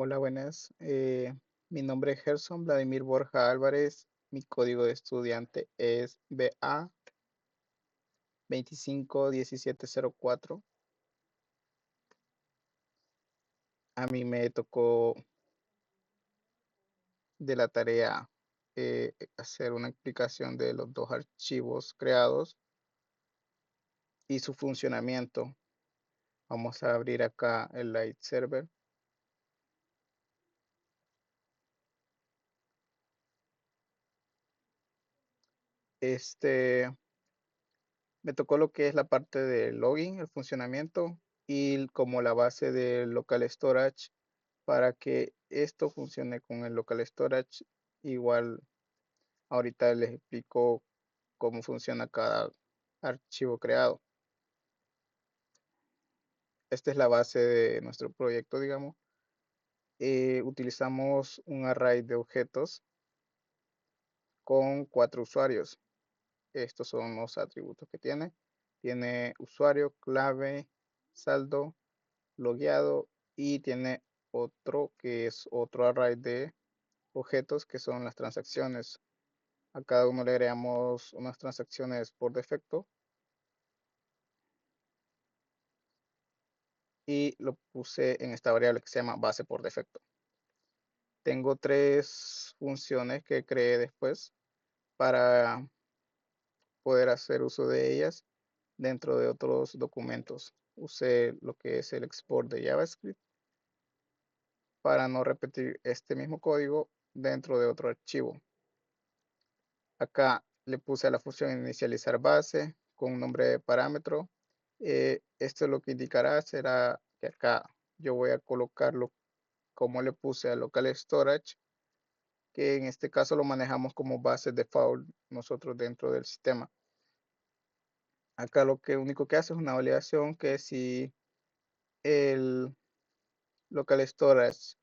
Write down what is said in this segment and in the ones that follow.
Hola, buenas. Mi nombre es Gerson Vladimir Borja Álvarez. Mi código de estudiante es BA 251704. A mí me tocó de la tarea hacer una explicación de los dos archivos creados y su funcionamiento. Vamos a abrir acá el Light Server. Este, Me tocó lo que es la parte de login, el funcionamiento y como la base de local storage. Para que esto funcione con el local storage, igual ahorita les explico cómo funciona cada archivo creado. Esta es la base de nuestro proyecto, digamos. Utilizamos un array de objetos con 4 usuarios. Estos son los atributos que tiene. Tiene usuario, clave, saldo, logueado y tiene otro que es otro array de objetos que son las transacciones. A cada uno le agregamos unas transacciones por defecto y lo puse en esta variable que se llama base por defecto. Tengo 3 funciones que creé después para poder hacer uso de ellas dentro de otros documentos. Usé lo que es el export de JavaScript para no repetir este mismo código dentro de otro archivo. Acá le puse a la función inicializar base con un nombre de parámetro. Esto lo que indicará será que acá yo voy a colocarlo como le puse a local storage, que en este caso lo manejamos como base default nosotros dentro del sistema. Acá lo que único que hace es una validación que si el local storage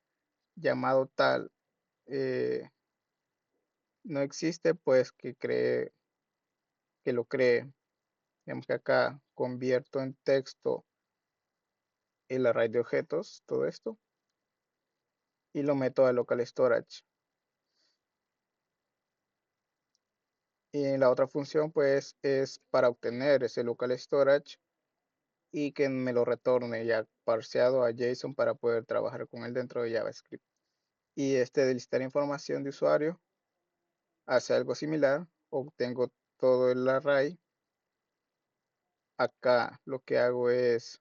llamado tal eh, no existe, pues que lo cree. Digamos que acá convierto en texto el array de objetos, todo esto, y lo meto a local storage. Y la otra función pues es para obtener ese local storage y que me lo retorne ya parseado a JSON para poder trabajar con él dentro de JavaScript. Y de listar información de usuario hace algo similar. Obtengo todo el array. Acá lo que hago es,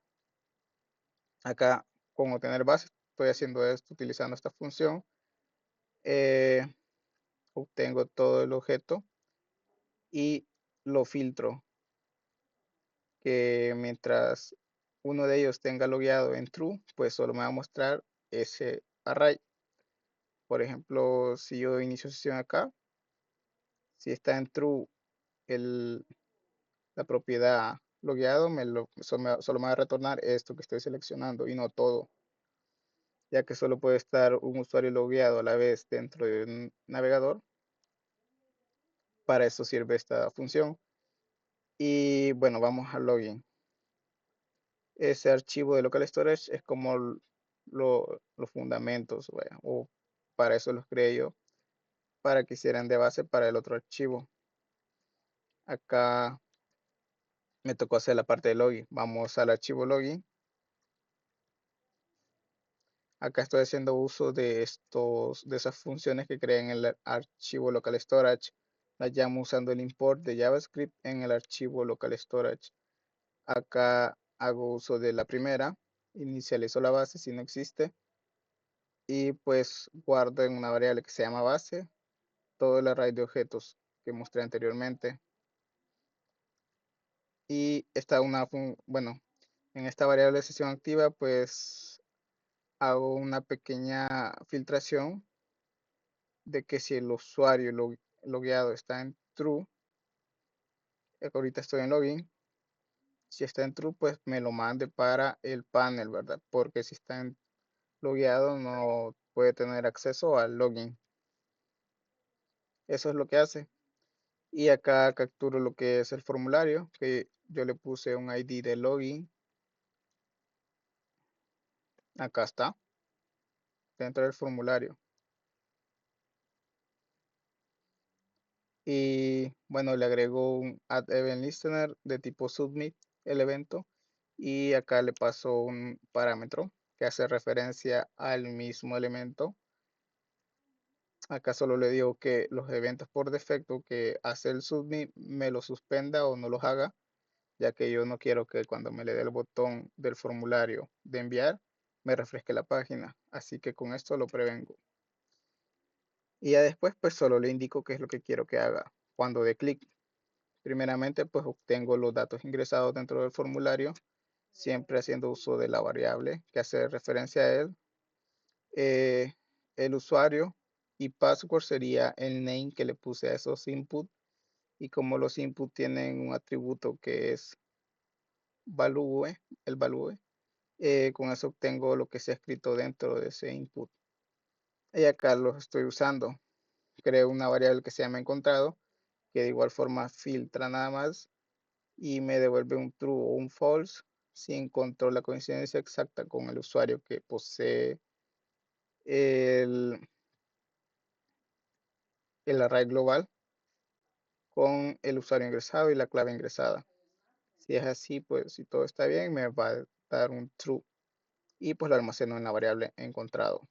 acá con obtener base, estoy haciendo esto utilizando esta función. Eh, Obtengo todo el objeto y lo filtro, que mientras uno de ellos tenga logueado en true, pues solo me va a mostrar ese array. Por ejemplo, si yo inicio sesión acá, si está en true el, la propiedad logueado, solo me va a retornar esto que estoy seleccionando y no todo, ya que solo puede estar un usuario logueado a la vez dentro de un navegador. Para eso sirve esta función. Y bueno, vamos al login. Ese archivo de local storage es como los fundamentos, vaya, o para eso los creé yo, para que hicieran de base para el otro archivo. Acá me tocó hacer la parte de login. Vamos al archivo login. Acá estoy haciendo uso de esas funciones que creé en el archivo local storage. Las llamo usando el import de JavaScript en el archivo local storage. Acá hago uso de la primera, inicializo la base si no existe y pues guardo en una variable que se llama base todo el array de objetos que mostré anteriormente. Y bueno, en esta variable de sesión activa pues hago una pequeña filtración de que si el usuario logueado está en true, ahorita estoy en login, si está en true pues me lo mande para el panel, ¿verdad? Porque si está en logueado no puede tener acceso al login. Eso es lo que hace. Y acá capturo lo que es el formulario, que yo le puse un ID de login. Acá está. dentro del formulario. Y bueno, le agrego un add event listener de tipo submit el evento y acá le paso un parámetro que hace referencia al mismo elemento. Acá solo le digo que los eventos por defecto que hace el submit me los suspenda o no los haga, ya que yo no quiero que cuando me le dé el botón del formulario de enviar me refresque la página. Así que con esto lo prevengo. Y ya después pues solo le indico qué es lo que quiero que haga cuando dé clic. Primeramente pues obtengo los datos ingresados dentro del formulario, siempre haciendo uso de la variable que hace referencia a él. Eh, el usuario y password sería el name que le puse a esos inputs, y como los inputs tienen un atributo que es value, el value, con eso obtengo lo que se ha escrito dentro de ese input. Y acá los estoy usando. Creo una variable que se llama encontrado, que de igual forma filtra nada más y me devuelve un true o un false si encontró la coincidencia exacta con el usuario que posee el, el array global con el usuario ingresado y la clave ingresada. Si es así, pues si todo está bien, me va a dar un true y pues lo almaceno en la variable encontrado.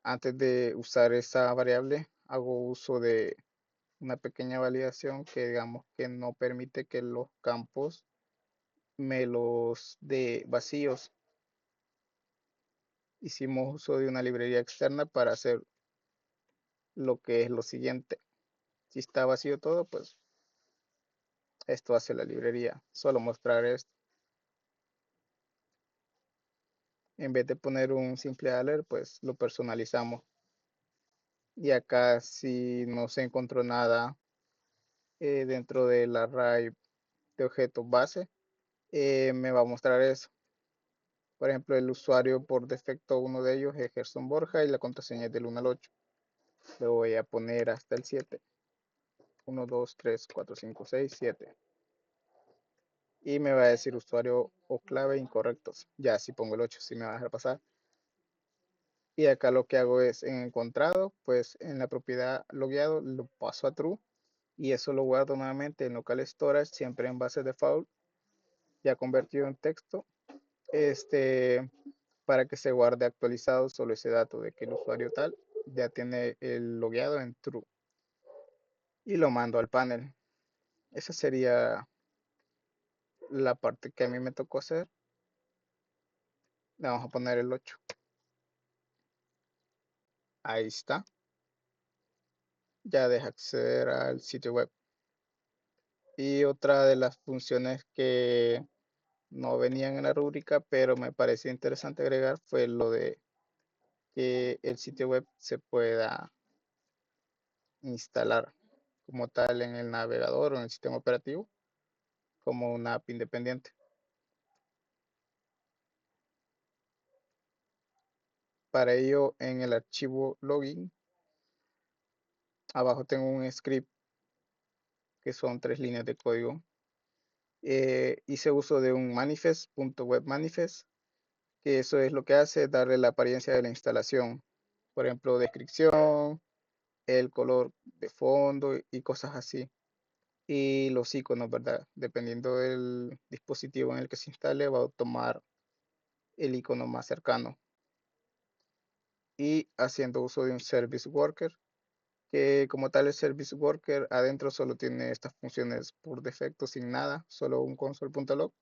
Antes de usar esa variable, hago uso de una pequeña validación que digamos que no permite que los campos me los dé vacíos. Hicimos uso de una librería externa para hacer lo que es lo siguiente. Si está vacío todo, pues esto hace la librería. Solo mostrar esto. En vez de poner un simple alert, pues lo personalizamos. Y acá si no se encontró nada dentro del array de objetos base, me va a mostrar eso. Por ejemplo, el usuario por defecto, uno de ellos es Gerson Borja y la contraseña es del 1 al 8. Le voy a poner hasta el 7. 1, 2, 3, 4, 5, 6, 7. Y me va a decir usuario o clave incorrectos. Ya si pongo el 8, sí me va a dejar pasar. Y acá lo que hago es en encontrado, pues en la propiedad logueado lo paso a true y eso lo guardo nuevamente en local storage, siempre en base default, ya convertido en texto, para que se guarde actualizado solo ese dato de que el usuario tal ya tiene el logueado en true y lo mando al panel. Esa sería la parte que a mí me tocó hacer. Le vamos a poner el 8. Ahí está. Ya deja acceder al sitio web. Y otra de las funciones que no venían en la rúbrica, pero me pareció interesante agregar, fue lo de que el sitio web se pueda instalar como tal en el navegador o en el sistema operativo como una app independiente. Para ello, en el archivo login, abajo tengo un script que son 3 líneas de código. Hice uso de un manifest.webmanifest, que eso es lo que hace, darle la apariencia de la instalación. Por ejemplo, descripción, el color de fondo y cosas así. Y los iconos, ¿verdad? Dependiendo del dispositivo en el que se instale, va a tomar el icono más cercano. Y haciendo uso de un service worker, que como tal el service worker adentro solo tiene estas funciones por defecto, sin nada, solo un console.log,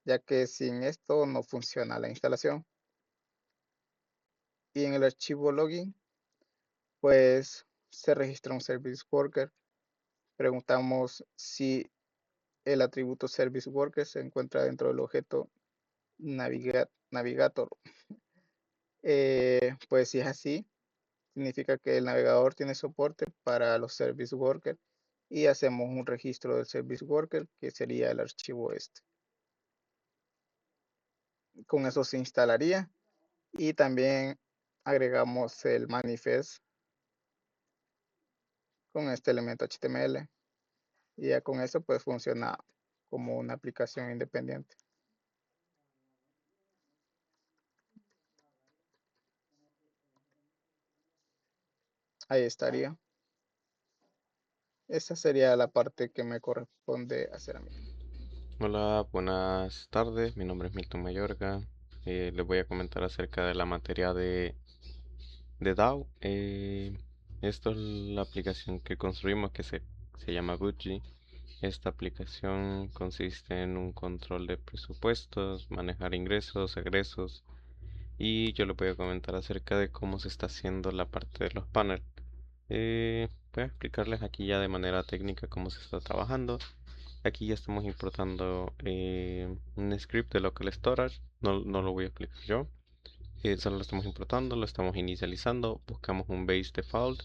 ya que sin esto no funciona la instalación. Y en el archivo login, pues se registra un service worker. Preguntamos si el atributo service worker se encuentra dentro del objeto navigator. Pues si es así, significa que el navegador tiene soporte para los service workers y hacemos un registro del service worker que sería el archivo este. Con eso se instalaría y también agregamos el manifest con este elemento HTML y ya con eso pues funciona como una aplicación independiente. Ahí estaría. Esa sería la parte que me corresponde hacer a mí. Hola, buenas tardes. Mi nombre es Milton Mayorga. Les voy a comentar acerca de la materia de DAO. Esto es la aplicación que construimos se llama Budgie. Esta aplicación consiste en un control de presupuestos, manejar ingresos, egresos y yo les voy a comentar acerca de cómo se está haciendo la parte de los panels. Voy a explicarles aquí ya de manera técnica cómo se está trabajando. Aquí ya estamos importando un script de local storage, no lo voy a explicar yo. Solo lo estamos importando, lo estamos inicializando, buscamos un base default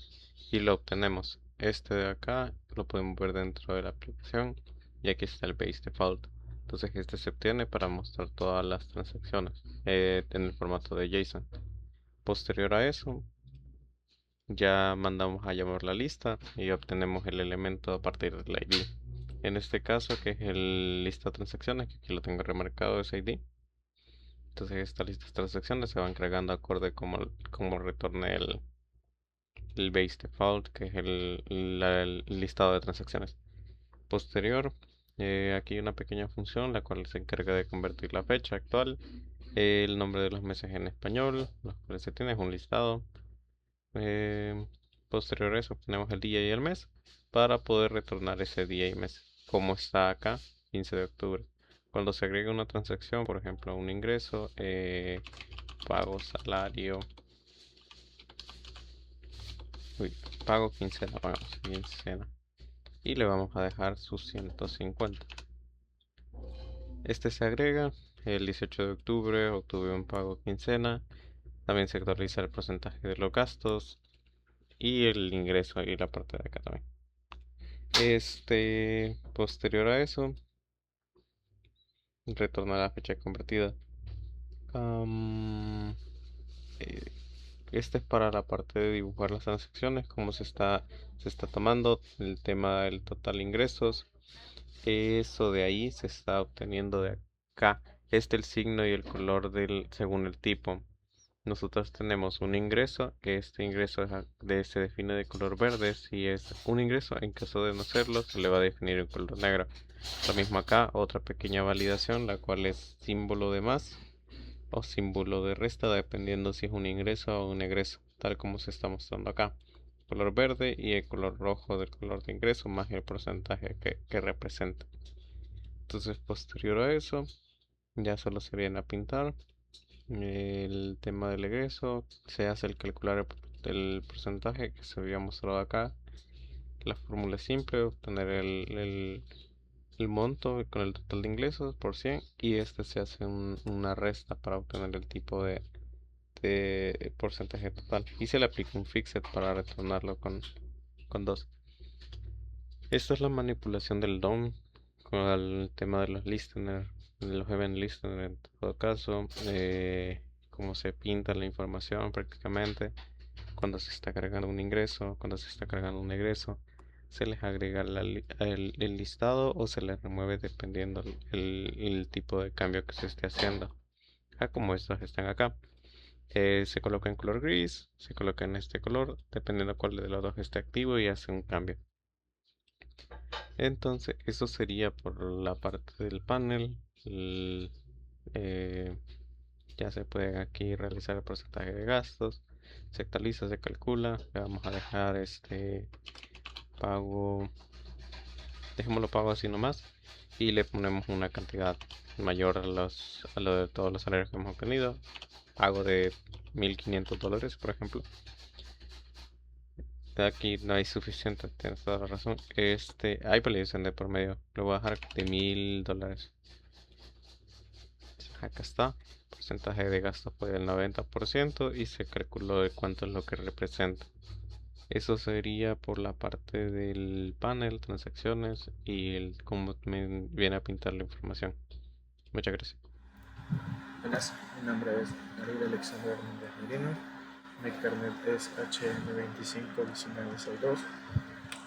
y lo obtenemos. Este de acá lo podemos ver dentro de la aplicación y aquí está el base default. Entonces este se obtiene para mostrar todas las transacciones en el formato de JSON. Posterior a eso, ya mandamos a llamar la lista y obtenemos el elemento a partir del ID. En este caso, que es el lista de transacciones, que aquí lo tengo remarcado, es ID. Entonces estas listas de transacciones se van cargando acorde como retorne el base default, que es el listado de transacciones. Posterior, aquí hay una pequeña función la cual se encarga de convertir la fecha actual, el nombre de los meses en español, los cuales se tiene es un listado. Eh, Posterior a eso, obtenemos el día y el mes para poder retornar ese día y mes, como está acá, 15 de octubre. Cuando se agrega una transacción, por ejemplo, un ingreso, pago salario, uy, pago quincena, pagamos quincena, y le vamos a dejar sus 150. Este se agrega el 18 de octubre, obtuve un pago quincena, también se actualiza el porcentaje de los gastos y el ingreso y la parte de acá también. Posterior a eso, retorna la fecha convertida. Am, eh, este es para la parte de dibujar las transacciones, cómo se está tomando el tema del total ingresos. Eso de ahí se está obteniendo de acá. El signo y el color según el tipo. Nosotros tenemos un ingreso, que este ingreso se define de color verde. Si es un ingreso, en caso de no serlo, se le va a definir en color negro. Lo mismo acá, otra pequeña validación, la cual es símbolo de más o símbolo de resta, dependiendo si es un ingreso o un egreso, tal como se está mostrando acá. Color verde y el color rojo del color de ingreso más el porcentaje que representa. Entonces, posterior a eso, ya solo se viene a pintar el tema del egreso, se hace el calcular el porcentaje que se había mostrado acá. La fórmula es simple, obtener el monto con el total de ingresos por 100 y se hace una resta para obtener el tipo de porcentaje total y se le aplica un fixed para retornarlo con 2. Esta es la manipulación del DOM con el tema de los listeners, de los event listeners en todo caso, cómo se pinta la información prácticamente cuando se está cargando un ingreso, cuando se está cargando un egreso, se les agrega el listado o se les remueve dependiendo el tipo de cambio que se esté haciendo. Como estos están acá. Se coloca en color gris, se coloca en este color, dependiendo cuál de los dos esté activo y hace un cambio. Entonces, eso sería por la parte del panel. Eh, ya se puede aquí realizar el porcentaje de gastos. Se actualiza, se calcula. Le vamos a dejar este pago. Dejémoslo pago así nomás. Y le ponemos una cantidad mayor a lo de todos los salarios que hemos obtenido. Pago de $1500, por ejemplo. Aquí no hay suficiente, tienes toda la razón. Hay validación de por medio. Lo voy a dejar de $1000. Acá está. Porcentaje de gasto fue del 90% y se calculó de cuánto es lo que representa. Eso sería por la parte del panel, transacciones y cómo me viene a pintar la información. Muchas gracias. Buenas, mi nombre es Ariel Alexander Hernández Merino. Mi carnet es HM251962.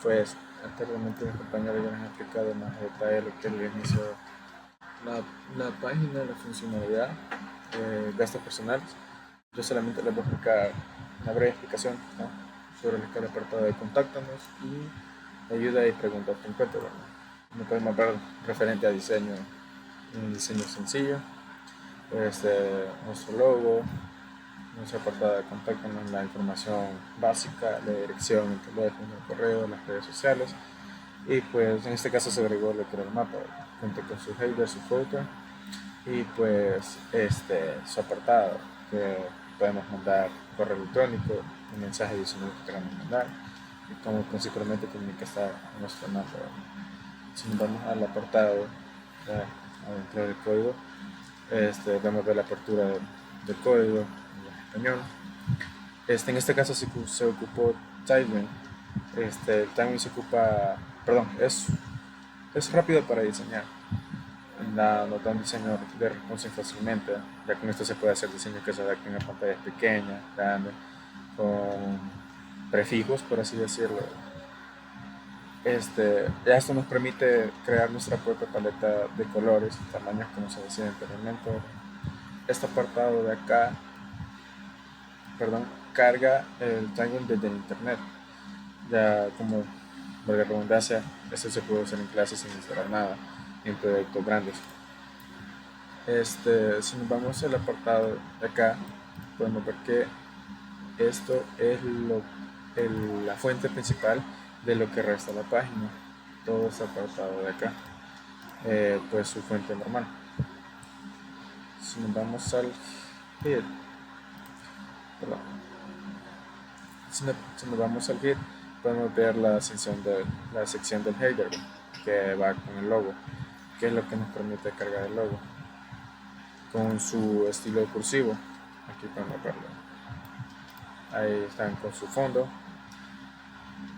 Pues anteriormente mis compañeros ya han explicado más detalle lo que es el inicio, la página, la funcionalidad, gastos personales. Yo solamente les voy a explicar una breve explicación, ¿no? sobre el apartado de contáctanos y ayuda y preguntas concretas, ¿verdad? Como podemos ver referente a diseño, un diseño sencillo, nuestro logo, nuestra apartado de contáctanos, la información básica, la dirección, el teléfono, el correo, las redes sociales, y pues en este caso se agregó lo que era el mapa, ¿verdad? Junto con su header, su footer y pues su apartado, que podemos mandar correo electrónico, un mensaje adicional que queramos mandar y como consecuentemente tiene que estar en nuestro mapa, ¿verdad? Si nos vamos al apartado adentro del código, vamos a ver la apertura del código en español. En este caso se ocupó Tailwind. El Tailwind se ocupa, perdón, es rápido para diseñar. Nos da un diseño de responsive fácilmente. Ya con esto se puede hacer diseños que se adapten a pantallas pequeñas, grandes, con prefijos, por así decirlo. Esto nos permite crear nuestra propia paleta de colores y tamaños, como se decía anteriormente. Este apartado de acá, carga el Tailwind desde el internet. Ya como por la redundancia, esto se puede usar en clases sin instalar nada, en proyectos grandes. Si nos vamos al apartado de acá, podemos ver que esto es la fuente principal de lo que resta la página. Todo este apartado de acá, pues su fuente normal. Si nos vamos al head, si nos vamos al head, podemos ver la sección del header que va con el logo, que es lo que nos permite cargar el logo con su estilo cursivo. Aquí podemos verlo. Ahí están con su fondo.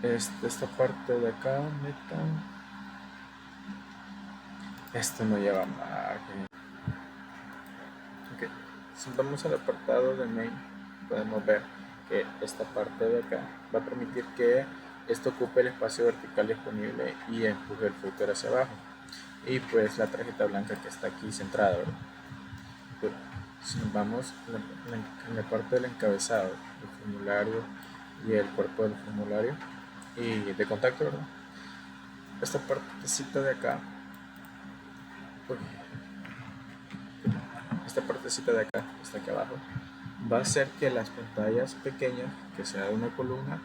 Esta parte de acá, esto no lleva margen. Okay. Si vamos al apartado de main, podemos ver que esta parte de acá va a permitir que esto ocupe el espacio vertical disponible y empuje el footer hacia abajo. Y pues la tarjeta blanca que está aquí centrada, ¿verdad? Pero si nos vamos en la parte del encabezado, el formulario y el cuerpo del formulario y de contacto, ¿verdad? Esta partecita de acá, está aquí abajo, va a hacer que las pantallas pequeñas, que sea de una columna,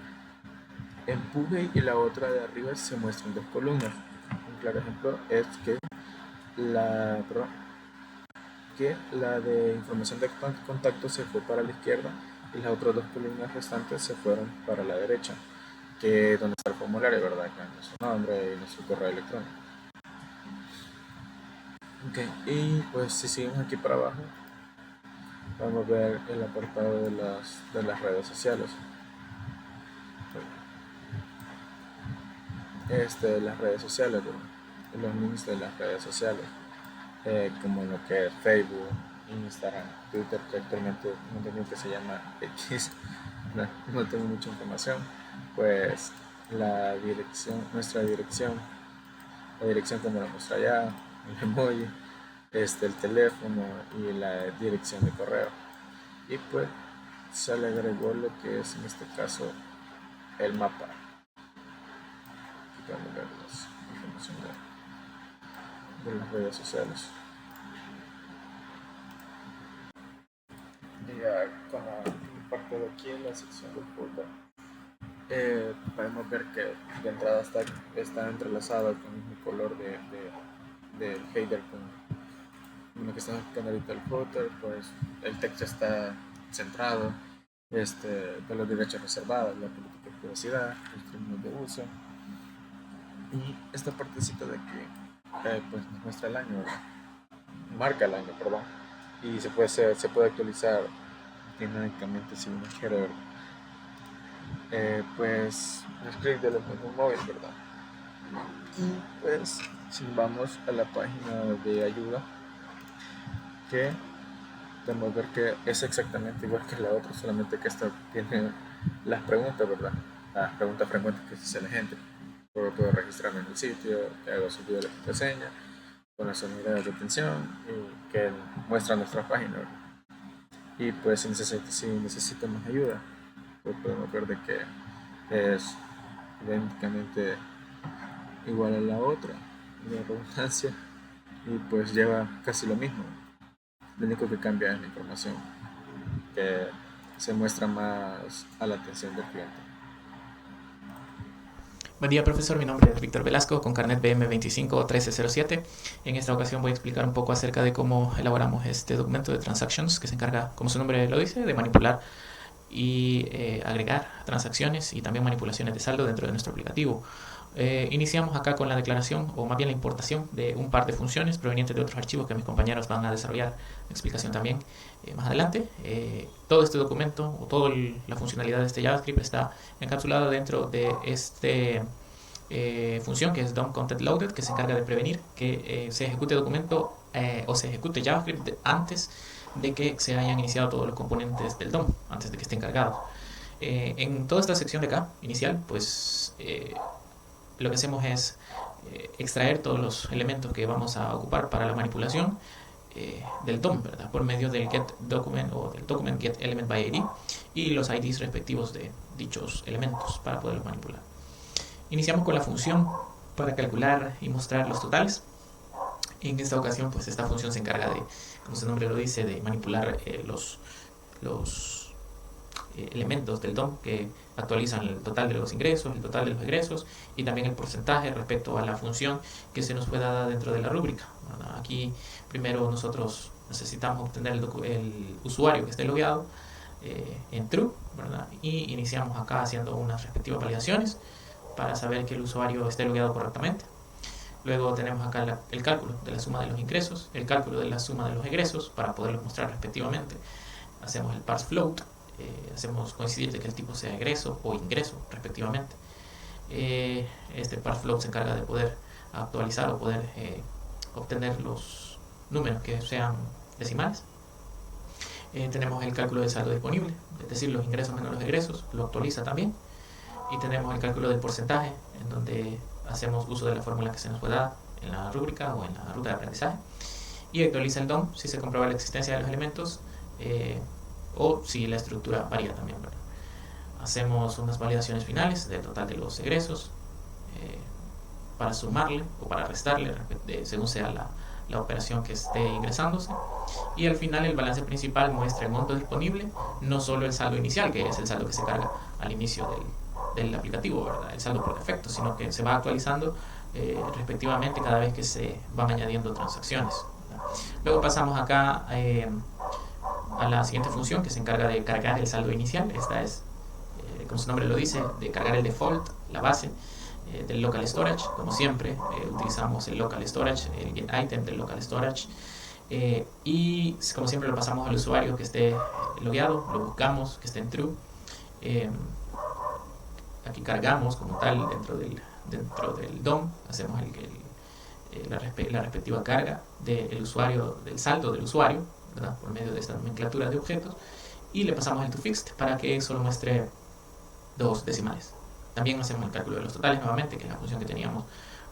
empuje y la otra de arriba se muestren dos columnas. Un claro ejemplo es que la de información de contacto se fue para la izquierda y las otras dos columnas restantes se fueron para la derecha, que es donde está el formulario, ¿verdad? Con nuestro nombre y nuestro correo electrónico. Okay. Y pues si seguimos aquí para abajo, vamos a ver el apartado de las redes sociales. Las redes sociales, los links de las redes sociales, como lo que es Facebook, Instagram, Twitter, que actualmente no tengo que se llama X, no tengo mucha información, pues nuestra dirección, la dirección como la muestra allá, el emoji, el teléfono y la dirección de correo. Y pues se le agregó lo que es en este caso el mapa. Aquí podemos ver la información de las redes sociales. Y ya con la parte de aquí en la sección del footer, podemos ver que de entrada está entrelazado con el mismo color del header con lo que estamos aplicando ahorita el footer. Pues el texto está centrado, de los derechos reservados, la política de privacidad, los términos de uso, y esta partecita de aquí pues nos muestra el año, ¿verdad? Marca el año, perdón, y se puede actualizar dinámicamente si uno quiere, ¿verdad? Pues un script de los mismos móviles, ¿verdad? Y pues si vamos a la página de ayuda, que podemos ver que es exactamente igual que la otra, solamente que esta tiene las preguntas, ¿verdad? Las preguntas frecuentes que se hace la gente. Puedo registrarme en el sitio, que hago subido de la contraseña, con las unidades de atención y que muestra nuestra página, ¿verdad? Y pues si necesito más ayuda, pues podemos ver de que es idénticamente igual a la otra, la redundancia, y pues lleva casi lo mismo. Lo único que cambia es la información, que se muestra más a la atención del cliente. Buen día, profesor. Mi nombre es Víctor Velasco, con carnet BM 251307. En esta ocasión voy a explicar un poco acerca de cómo elaboramos este documento de transactions, que se encarga, como su nombre lo dice, de manipular y agregar transacciones y también manipulaciones de saldo dentro de nuestro aplicativo. Iniciamos acá con la declaración, o más bien la importación de un par de funciones provenientes de otros archivos que mis compañeros van a desarrollar explicación también más adelante. Todo este documento o toda la funcionalidad de este JavaScript está encapsulada dentro de este función que es DOM Content Loaded, que se encarga de prevenir que se ejecute documento o se ejecute JavaScript antes de que se hayan iniciado todos los componentes del DOM, antes de que esté encargado. En toda esta sección de acá, inicial, pues lo que hacemos es extraer todos los elementos que vamos a ocupar para la manipulación del DOM, ¿verdad? Por medio del getDocument o del document getElementById y los IDs respectivos de dichos elementos para poderlos manipular. Iniciamos con la función para calcular y mostrar los totales. En esta ocasión, pues esta función se encarga de, como su nombre lo dice, de manipular los elementos del DOM que actualizan el total de los ingresos, el total de los egresos y también el porcentaje respecto a la función que se nos fue dada dentro de la rúbrica, ¿verdad? Aquí primero nosotros necesitamos obtener el usuario que esté logueado en true, ¿verdad? Y iniciamos acá haciendo unas respectivas validaciones para saber que el usuario esté logueado correctamente. Luego tenemos acá el cálculo de la suma de los ingresos, el cálculo de la suma de los egresos para poderlos mostrar respectivamente. Hacemos el parse float, hacemos coincidir de que el tipo sea egreso o ingreso respectivamente. Este parse float se encarga de poder actualizar o poder obtener los números que sean decimales. Tenemos el cálculo del saldo disponible, es decir, los ingresos menos los egresos, lo actualiza también. Y tenemos el cálculo del porcentaje, en donde hacemos uso de la fórmula que se nos fue dada en la rúbrica o en la ruta de aprendizaje. Y actualiza el DOM si se comprueba la existencia de los elementos o si la estructura varía también, ¿verdad? Hacemos unas validaciones finales del total de los egresos para sumarle o para restarle según sea la operación que esté ingresándose. Y al final el balance principal muestra el monto disponible, no solo el saldo inicial, que es el saldo que se carga al inicio del aplicativo, ¿verdad? El saldo por defecto, sino que se va actualizando respectivamente cada vez que se van añadiendo transacciones, ¿verdad? Luego pasamos acá a la siguiente función que se encarga de cargar el saldo inicial. Esta es, como su nombre lo dice, de cargar el default, la base del local storage. Como siempre, utilizamos el local storage, el get item del local storage, y como siempre lo pasamos al usuario que esté logueado, lo buscamos que esté en true. Aquí cargamos como tal dentro del DOM, hacemos la respectiva carga del usuario, del saldo del usuario, ¿verdad? Por medio de esta nomenclatura de objetos, y le pasamos el toFixed para que solo muestre dos decimales. También hacemos el cálculo de los totales nuevamente, que es la función que teníamos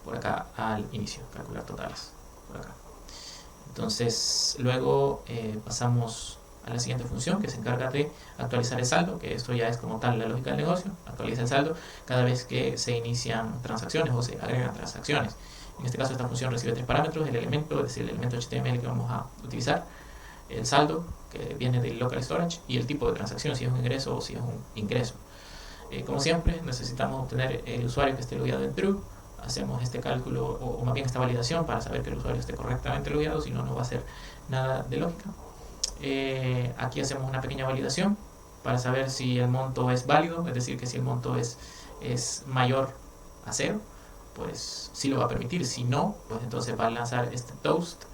por acá al inicio, calcular totales por acá. Entonces luego pasamos a la siguiente función que se encarga de actualizar el saldo, que esto ya es como tal la lógica del negocio. Actualiza el saldo cada vez que se inician transacciones o se agregan transacciones. En este caso esta función recibe tres parámetros: el elemento, es decir, el elemento HTML que vamos a utilizar, el saldo que viene del local storage y el tipo de transacción, si es un ingreso o si es un ingreso. Como siempre necesitamos obtener el usuario que esté logueado en true. Hacemos este cálculo o más bien esta validación para saber que el usuario esté correctamente logueado, si no, no va a hacer nada de lógica. Aquí hacemos una pequeña validación para saber si el monto es válido, es decir, que si el monto es mayor a 0, pues sí lo va a permitir. Si no, pues entonces va a lanzar este toast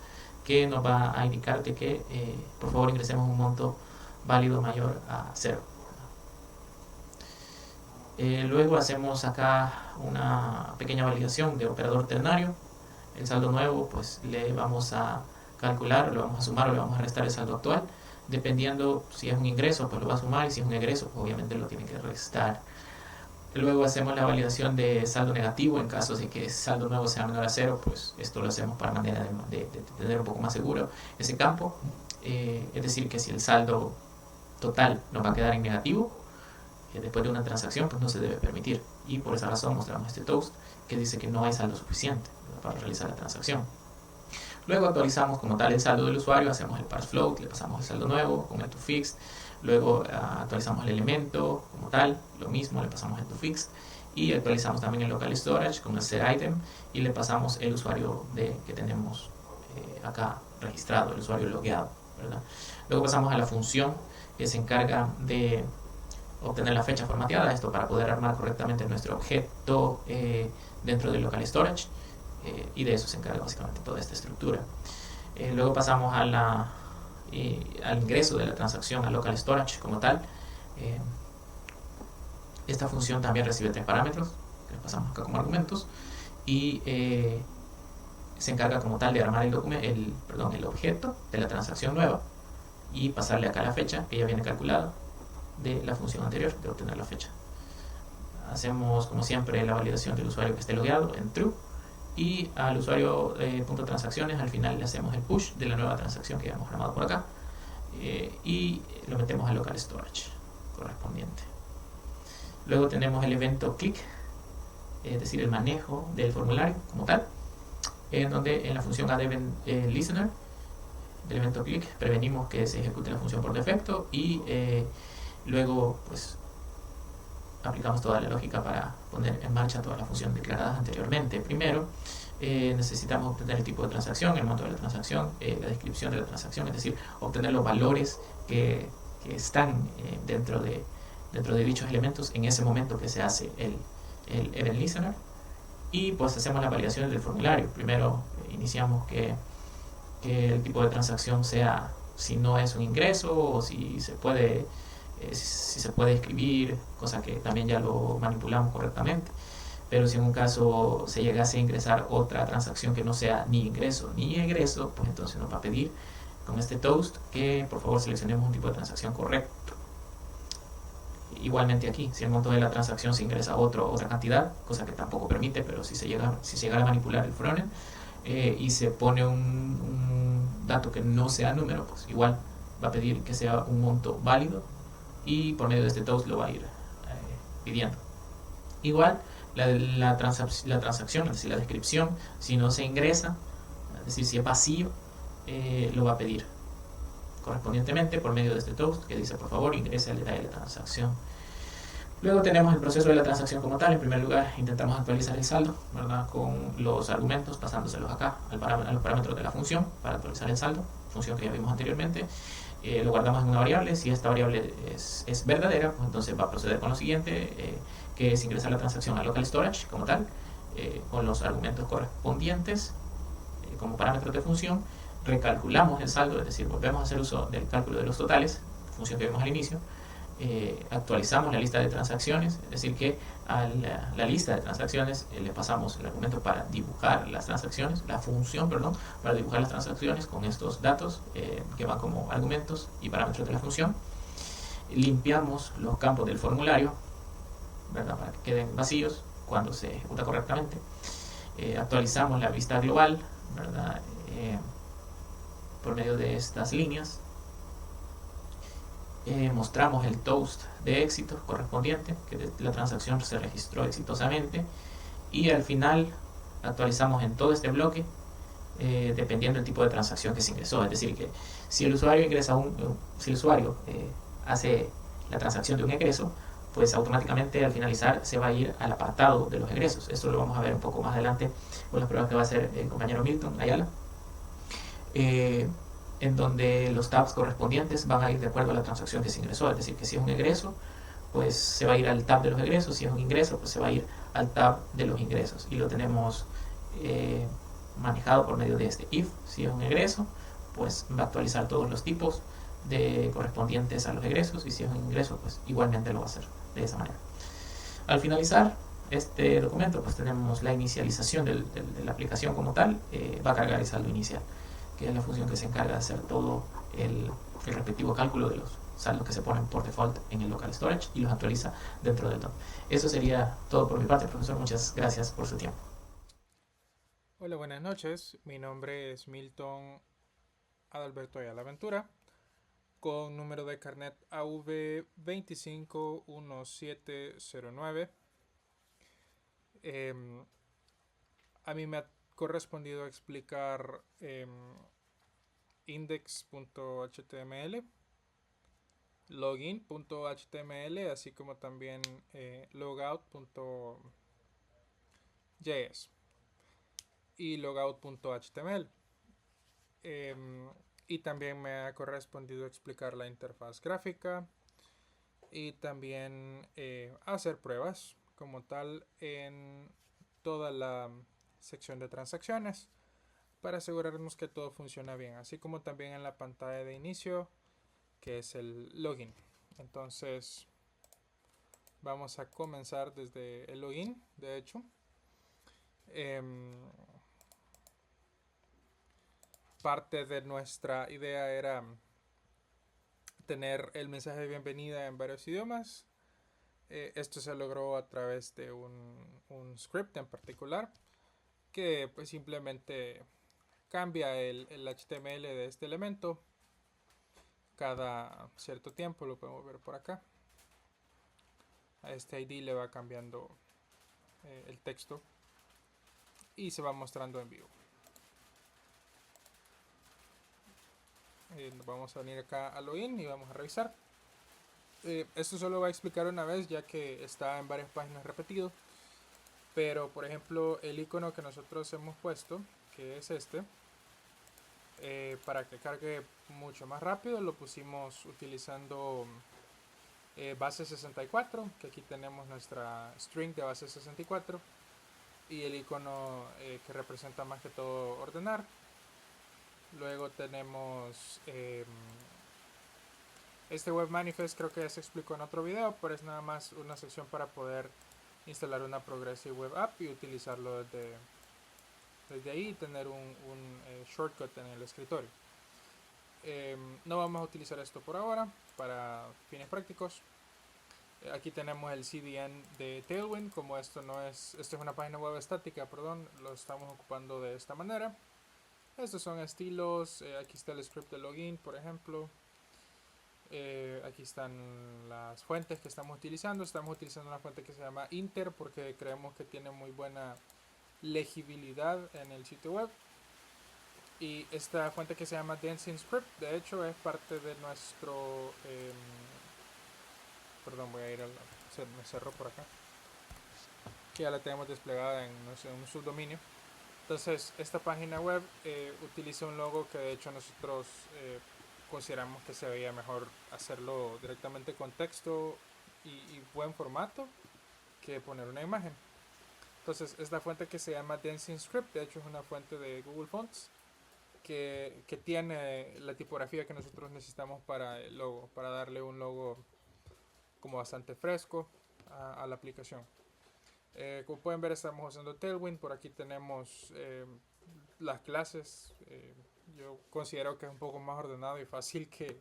que nos va a indicar de que por favor ingresemos un monto válido mayor a 0. Luego hacemos acá una pequeña validación de operador ternario. El saldo nuevo pues le vamos a calcular, lo vamos a sumar o le vamos a restar el saldo actual. Dependiendo si es un ingreso, pues lo va a sumar, y si es un egreso, pues obviamente lo tiene que restar. Luego hacemos la validación de saldo negativo en caso de que el saldo nuevo sea menor a 0, pues esto lo hacemos para manera de tener un poco más seguro ese campo. Es decir, que si el saldo total nos va a quedar en negativo, después de una transacción, pues no se debe permitir. Y por esa razón mostramos este toast que dice que no hay saldo suficiente para realizar la transacción. Luego actualizamos como tal el saldo del usuario, hacemos el parse float, le pasamos el saldo nuevo con el toFixed. Luego actualizamos el elemento como tal, lo mismo, le pasamos el toFixed. Y actualizamos también el local storage con el setItem y le pasamos el usuario que tenemos acá registrado, el usuario logueado, ¿verdad? Luego pasamos a la función que se encarga de obtener la fecha formateada, esto para poder armar correctamente nuestro objeto dentro del local storage, y de eso se encarga básicamente toda esta estructura. Luego pasamos al ingreso de la transacción al local storage como tal. Esta función también recibe 3 parámetros que les pasamos acá como argumentos y se encarga como tal de armar el objeto de la transacción nueva y pasarle acá la fecha que ya viene calculada de la función anterior de obtener la fecha. Hacemos como siempre la validación del usuario que esté logueado en true y al usuario .transacciones al final le hacemos el push de la nueva transacción que hemos armado por acá y lo metemos al local storage correspondiente. Luego tenemos el evento click, es decir, el manejo del formulario como tal, en donde en la función addEventListener del evento click prevenimos que se ejecute la función por defecto y luego pues aplicamos toda la lógica para poner en marcha toda la función declaradas anteriormente. Primero necesitamos obtener el tipo de transacción, el monto de la transacción, la descripción de la transacción, es decir, obtener los valores que están dentro de dichos elementos en ese momento que se hace el event listener y pues hacemos las validaciones del formulario. Primero iniciamos que el tipo de transacción sea si no es un ingreso o si se puede escribir, cosa que también ya lo manipulamos correctamente. Pero si en un caso se llegase a ingresar otra transacción que no sea ni ingreso ni egreso, pues entonces nos va a pedir con este toast que por favor seleccionemos un tipo de transacción correcto. Igualmente aquí, si el monto de la transacción se ingresa a otra cantidad, cosa que tampoco permite, pero si se llega a manipular el frontend y se pone un dato que no sea número, pues igual va a pedir que sea un monto válido y por medio de este toast lo va a ir pidiendo. Igual la transacción, es decir, la descripción, si no se ingresa, es decir, si es vacío, lo va a pedir correspondientemente por medio de este toast que dice por favor ingrese el detalle de la transacción. Luego tenemos el proceso de la transacción como tal. En primer lugar intentamos actualizar el saldo, ¿verdad?, con los argumentos pasándoselos acá a los parámetros de la función para actualizar el saldo, función que ya vimos anteriormente. Lo guardamos en una variable. Si esta variable es verdadera, pues entonces va a proceder con lo siguiente, que es ingresar la transacción a local storage como tal, con los argumentos correspondientes como parámetros de función. Recalculamos el saldo, es decir, volvemos a hacer uso del cálculo de los totales, función que vimos al inicio. Actualizamos la lista de transacciones, es decir que a la lista de transacciones le pasamos el argumento para dibujar las transacciones, la función, perdón, para dibujar las transacciones con estos datos que van como argumentos y parámetros de la función. Limpiamos los campos del formulario, ¿verdad?, para que queden vacíos cuando se ejecuta correctamente. Actualizamos la vista global, ¿verdad?, por medio de estas líneas. Mostramos el toast de éxito correspondiente, que la transacción se registró exitosamente, y al final actualizamos en todo este bloque dependiendo del tipo de transacción que se ingresó. Es decir, que si el usuario hace la transacción de un egreso, pues automáticamente al finalizar se va a ir al apartado de los egresos. Esto lo vamos a ver un poco más adelante con las pruebas que va a hacer el compañero Milton Ayala, en donde los tabs correspondientes van a ir de acuerdo a la transacción que se ingresó. Es decir, que si es un egreso, pues se va a ir al tab de los egresos. Si es un ingreso, pues se va a ir al tab de los ingresos. Y lo tenemos manejado por medio de este if. Si es un egreso, pues va a actualizar todos los tipos correspondientes a los egresos. Y si es un ingreso, pues igualmente lo va a hacer de esa manera. Al finalizar este documento, pues tenemos la inicialización de la aplicación como tal. Va a cargar el saldo inicial, que es la función que se encarga de hacer todo el respectivo cálculo de los saldos que se ponen por default en el local storage y los actualiza dentro del DOM. Eso sería todo por mi parte, profesor. Muchas gracias por su tiempo. Hola, buenas noches. Mi nombre es Milton Adalberto Ayala Ventura. con número de carnet AV251709. A mí me ha correspondido explicar index.html, login.html, así como también logout.js y logout.html. Y también me ha correspondido explicar la interfaz gráfica y también hacer pruebas como tal en toda la sección de transacciones para asegurarnos que todo funciona bien, así como también en la pantalla de inicio, que es el login. Entonces vamos a comenzar desde el login. De hecho, parte de nuestra idea era tener el mensaje de bienvenida en varios idiomas. Esto se logró a través de un script en particular que pues simplemente cambia el HTML de este elemento cada cierto tiempo. Lo podemos ver por acá. A este ID le va cambiando el texto y se va mostrando en vivo. Nos vamos a venir acá a login y vamos a revisar. Esto solo va a explicar una vez, ya que está en varias páginas repetido. Pero por ejemplo, el icono que nosotros hemos puesto, que es este, para que cargue mucho más rápido, lo pusimos utilizando base 64, que aquí tenemos nuestra string de base 64, y el icono que representa más que todo ordenar. Luego tenemos este web manifest, creo que ya se explicó en otro video, pero es nada más una sección para poder instalar una Progressive Web App y utilizarlo desde ahí y tener un shortcut en el escritorio. No vamos a utilizar esto por ahora para fines prácticos. Aquí tenemos el CDN de Tailwind. Como esto es una página web estática, perdón, lo estamos ocupando de esta manera. Estos son estilos. Aquí está el script de login, por ejemplo. Aquí están las fuentes que estamos utilizando. Estamos utilizando una fuente que se llama Inter porque creemos que tiene muy buena legibilidad en el sitio web. Y esta fuente que se llama Dancing Script, de hecho, es parte de nuestro perdón, voy a ir me cerró por acá, que ya la tenemos desplegada en un subdominio. Entonces esta página web utiliza un logo que de hecho nosotros consideramos que se veía mejor hacerlo directamente con texto y buen formato que poner una imagen. Entonces esta fuente que se llama Dancing Script, de hecho es una fuente de Google Fonts que tiene la tipografía que nosotros necesitamos para el logo, para darle un logo como bastante fresco a la aplicación. Como pueden ver, estamos usando Tailwind. Por aquí tenemos las clases. Yo considero que es un poco más ordenado y fácil que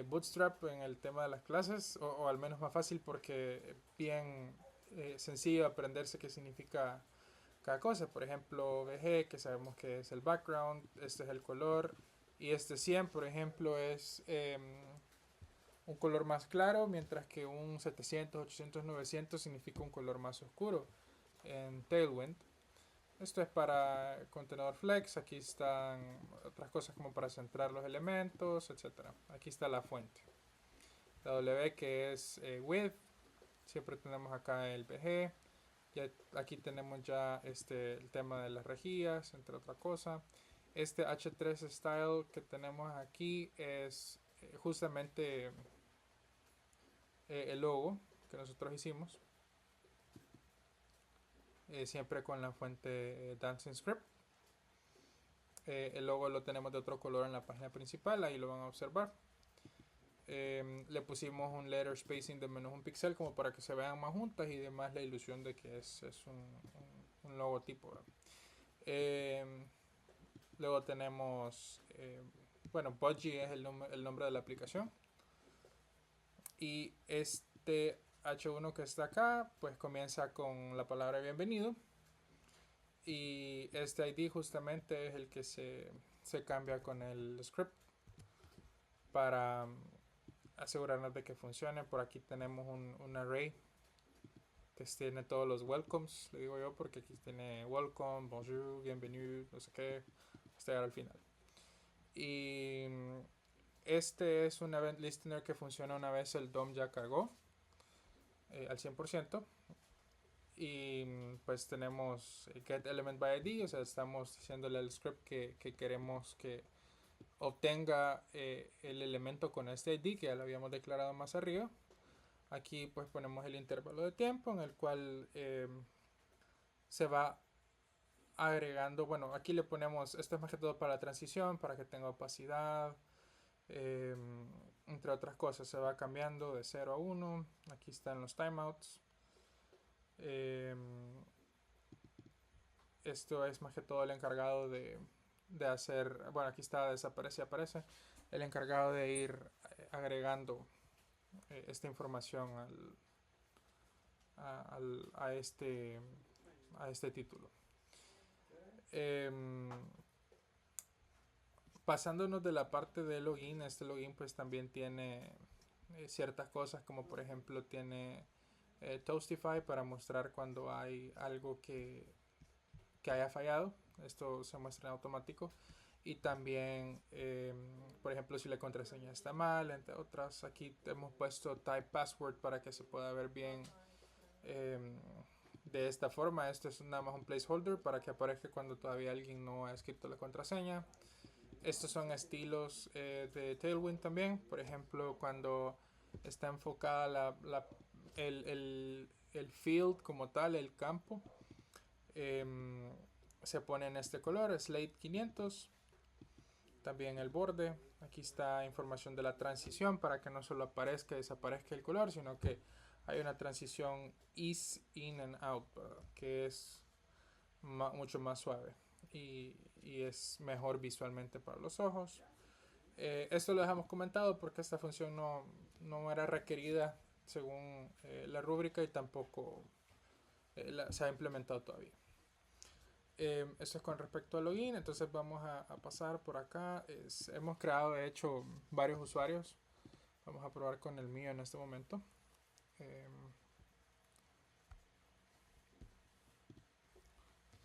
Bootstrap en el tema de las clases, o al menos más fácil porque es bien sencillo aprenderse qué significa cada cosa. Por ejemplo, BG, que sabemos que es el background, este es el color, y este 100, por ejemplo, es un color más claro, mientras que un 700, 800, 900 significa un color más oscuro en Tailwind. Esto es para contenedor flex. Aquí están otras cosas como para centrar los elementos, etc. Aquí está la fuente. La W, que es width. Siempre tenemos acá el BG. Ya, aquí tenemos ya el tema de las rejillas, entre otra cosa. Este H3 style que tenemos aquí es justamente el logo que nosotros hicimos, siempre con la fuente Dancing Script. El logo lo tenemos de otro color en la página principal, ahí lo van a observar. Le pusimos un letter spacing de menos un píxel como para que se vean más juntas y demás la ilusión de que es un logotipo. Luego tenemos Budgie es el nombre de la aplicación, y este H1 que está acá pues comienza con la palabra bienvenido, y este ID justamente es el que se cambia con el script para asegurarnos de que funcione. Por aquí tenemos un array que tiene todos los welcomes, le digo yo, porque aquí tiene welcome, bonjour, bienvenue, no sé qué, hasta llegar al final. Y este es un event listener que funciona una vez el DOM ya cargó al 100%. Y pues tenemos get element by ID, o sea, estamos diciéndole al script que queremos que obtenga el elemento con este ID que ya lo habíamos declarado más arriba. Aquí pues ponemos el intervalo de tiempo en el cual se va agregando, bueno, aquí le ponemos, esto es más que todo para la transición, para que tenga opacidad, entre otras cosas. Se va cambiando de 0 a 1, aquí están los timeouts. Esto es más que todo el encargado de hacer, bueno, aquí está, desaparece y aparece, el encargado de ir agregando esta información a este título. Pasándonos de la parte de login, este login pues también tiene ciertas cosas, como por ejemplo tiene Toastify para mostrar cuando hay algo que haya fallado. Esto se muestra en automático. Y también, por ejemplo, si la contraseña está mal, entre otras. Aquí hemos puesto type password para que se pueda ver bien de esta forma. Esto es nada más un placeholder para que aparezca cuando todavía alguien no ha escrito la contraseña. Estos son estilos de Tailwind también. Por ejemplo, cuando está enfocada el field como tal, el campo, se pone en este color, Slate 500. También el borde. Aquí está información de la transición para que no solo aparezca y desaparezca el color, sino que hay una transición is, in and out, que es mucho más suave y es mejor visualmente para los ojos. Esto lo dejamos comentado porque esta función no era requerida según la rúbrica y tampoco se ha implementado todavía. Esto es con respecto al login. Entonces vamos a pasar por acá. Hemos creado de hecho varios usuarios. Vamos a probar con el mío en este momento.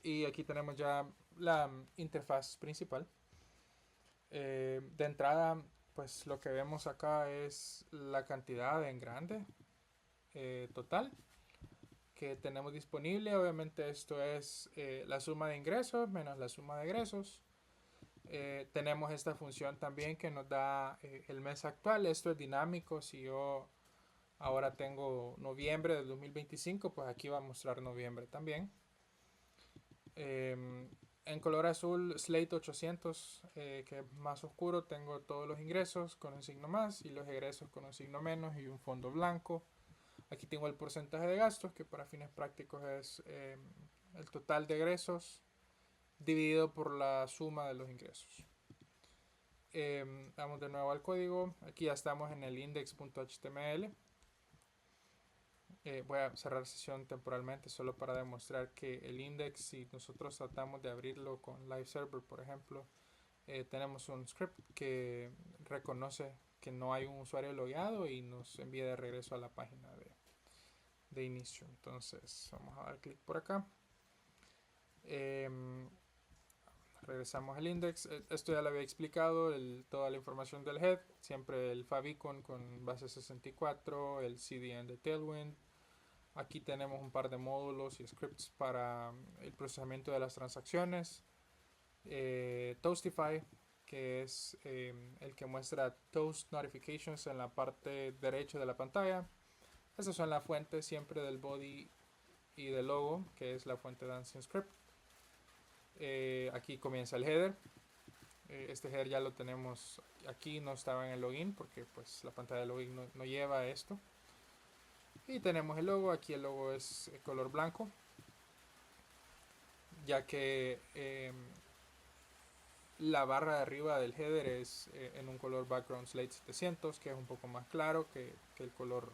Y aquí tenemos ya la interfaz principal. De entrada, pues lo que vemos acá es la cantidad en grande total que tenemos disponible. Obviamente esto es la suma de ingresos menos la suma de egresos. Tenemos esta función también que nos da el mes actual. Esto es dinámico. Si yo ahora tengo noviembre del 2025, pues aquí va a mostrar noviembre también. En color azul, Slate 800, que es más oscuro, tengo todos los ingresos con un signo más y los egresos con un signo menos y un fondo blanco. Aquí tengo el porcentaje de gastos, que para fines prácticos es el total de egresos dividido por la suma de los ingresos. Vamos de nuevo al código. Aquí ya estamos en el index.html. Voy a cerrar sesión temporalmente solo para demostrar que el index, si nosotros tratamos de abrirlo con live server, por ejemplo, tenemos un script que reconoce que no hay un usuario logueado y nos envía de regreso a la página de inicio. Entonces vamos a dar clic por acá. Regresamos al index. Esto ya lo había explicado, toda la información del head, siempre el favicon con base 64, el CDN de Tailwind. Aquí tenemos un par de módulos y scripts para el procesamiento de las transacciones. Toastify, que es el que muestra Toast Notifications en la parte derecha de la pantalla. Estas son las fuentes siempre del body y del logo, que es la fuente de Dancing Script. Aquí comienza el header. Este header ya lo tenemos aquí, no estaba en el login porque pues la pantalla de login no lleva esto. Y tenemos el logo. Aquí el logo es color blanco, ya que la barra de arriba del header es en un color background slate 700, que es un poco más claro que el color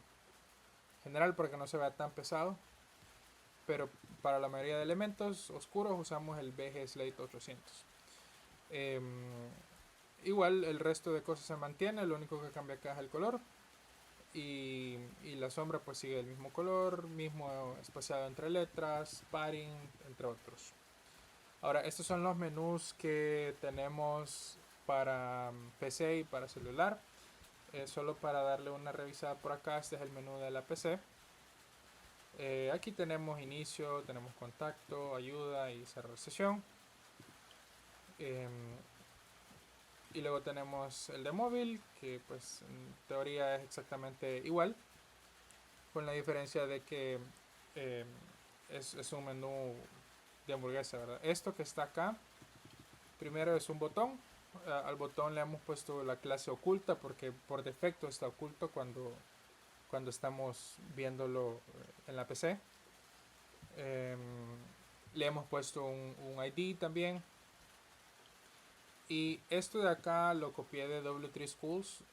general para que no se vea tan pesado. Pero para la mayoría de elementos oscuros usamos el BG Slate 800. igual el resto de cosas se mantiene, lo único que cambia acá es el color. Y la sombra pues sigue el mismo color, mismo espaciado entre letras, padding, entre otros. Ahora, estos son los menús que tenemos para PC y para celular. Solo para darle una revisada por acá, este es el menú de la PC. Aquí tenemos inicio, tenemos contacto, ayuda y cerrar sesión. Y luego tenemos el de móvil, que pues en teoría es exactamente igual, con la diferencia de que es un menú de hamburguesa, ¿verdad? Esto que está acá, primero es un botón. Al botón le hemos puesto la clase oculta porque por defecto está oculto cuando estamos viéndolo en la PC. Le hemos puesto un ID también. Y esto de acá lo copié de W3 Schools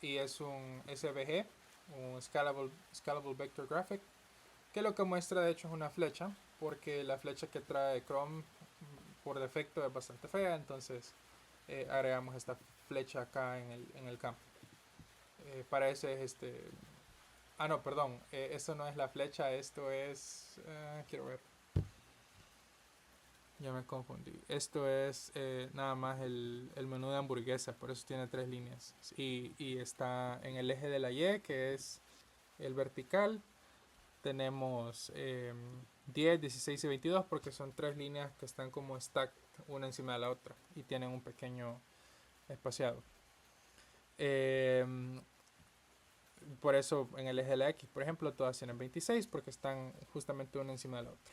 y es un SVG, un Scalable Vector Graphic, que lo que muestra de hecho es una flecha, porque la flecha que trae Chrome por defecto es bastante fea, entonces agregamos esta flecha acá en el campo. Para ese es este... Ah, no, perdón, esto no es la flecha, esto es... quiero ver. Ya me confundí. Esto es nada más el menú de hamburguesa, por eso tiene 3 líneas. Y está en el eje de la Y, que es el vertical. Tenemos 10, 16 y 22 porque son 3 líneas que están como stacked una encima de la otra y tienen un pequeño espaciado. Por eso en el eje de la X, por ejemplo, todas tienen 26 porque están justamente una encima de la otra.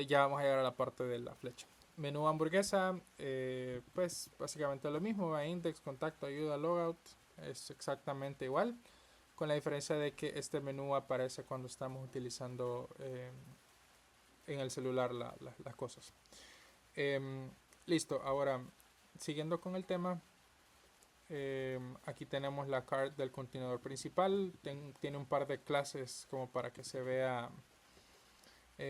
Ya vamos a llegar a la parte de la flecha. Menú hamburguesa, pues básicamente lo mismo, va index, contacto, ayuda, logout, es exactamente igual, con la diferencia de que este menú aparece cuando estamos utilizando en el celular las cosas. Listo, ahora siguiendo con el tema, aquí tenemos la card del contenedor principal, tiene un par de clases como para que se vea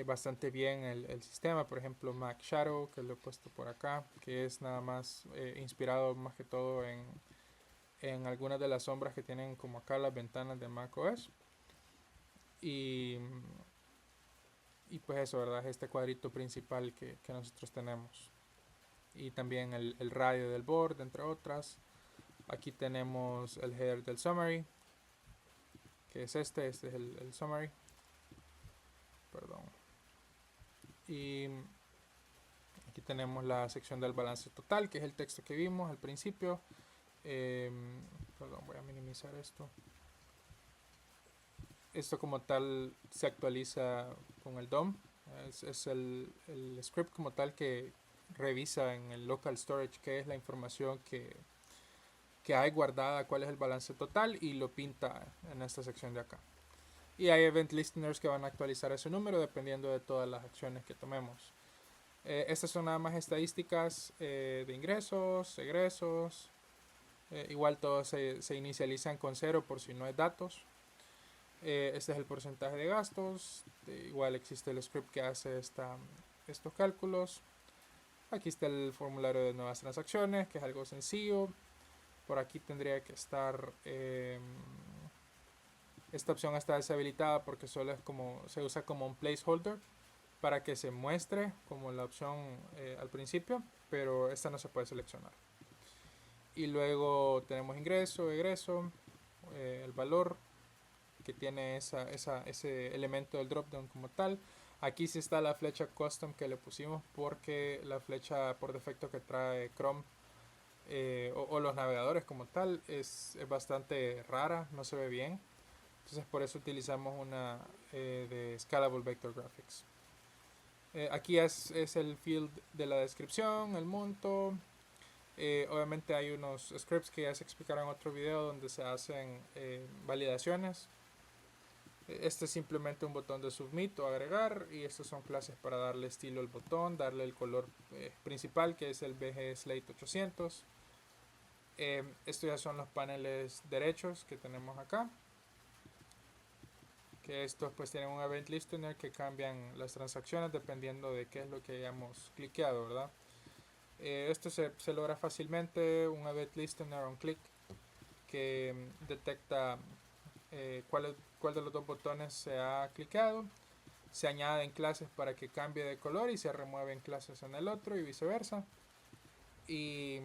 bastante bien el sistema. Por ejemplo, Mac Shadow, que lo he puesto por acá, que es nada más inspirado más que todo en algunas de las sombras que tienen como acá las ventanas de Mac OS. Y pues eso, ¿verdad? Es este cuadrito principal que nosotros tenemos. Y también el radio del board, entre otras. Aquí tenemos el header del summary, que es este es el summary. Perdón. Y aquí tenemos la sección del balance total, que es el texto que vimos al principio. Perdón, voy a minimizar esto. Esto como tal se actualiza con el DOM. Es el script como tal que revisa en el local storage qué es la información que hay guardada, cuál es el balance total y lo pinta en esta sección de acá. Y hay event listeners que van a actualizar ese número dependiendo de todas las acciones que tomemos. Estas son nada más estadísticas de ingresos, egresos. Igual todos se inicializan con 0 por si no hay datos. Este es el porcentaje de gastos. Igual existe el script que hace estos cálculos. Aquí está el formulario de nuevas transacciones, que es algo sencillo. Por aquí tendría que estar... esta opción está deshabilitada porque solo es como se usa como un placeholder para que se muestre como la opción al principio, pero esta no se puede seleccionar. Y luego tenemos ingreso, egreso, el valor que tiene ese elemento del dropdown como tal. Aquí sí está la flecha custom que le pusimos porque la flecha por defecto que trae Chrome o los navegadores como tal es bastante rara, no se ve bien. Entonces por eso utilizamos una de Scalable Vector Graphics. Aquí es el field de la descripción, el monto. Obviamente hay unos scripts que ya se explicaron en otro video donde se hacen validaciones. Este es simplemente un botón de submit o agregar y estas son clases para darle estilo al botón, darle el color principal que es el BG Slate 800. Estos ya son los paneles derechos que tenemos acá, que estos pues tienen un event listener que cambian las transacciones dependiendo de qué es lo que hayamos cliqueado, ¿verdad? Esto se logra fácilmente, un event listener on click que detecta cuál de los dos botones se ha clicado, se añaden clases para que cambie de color y se remueven clases en el otro y viceversa. Y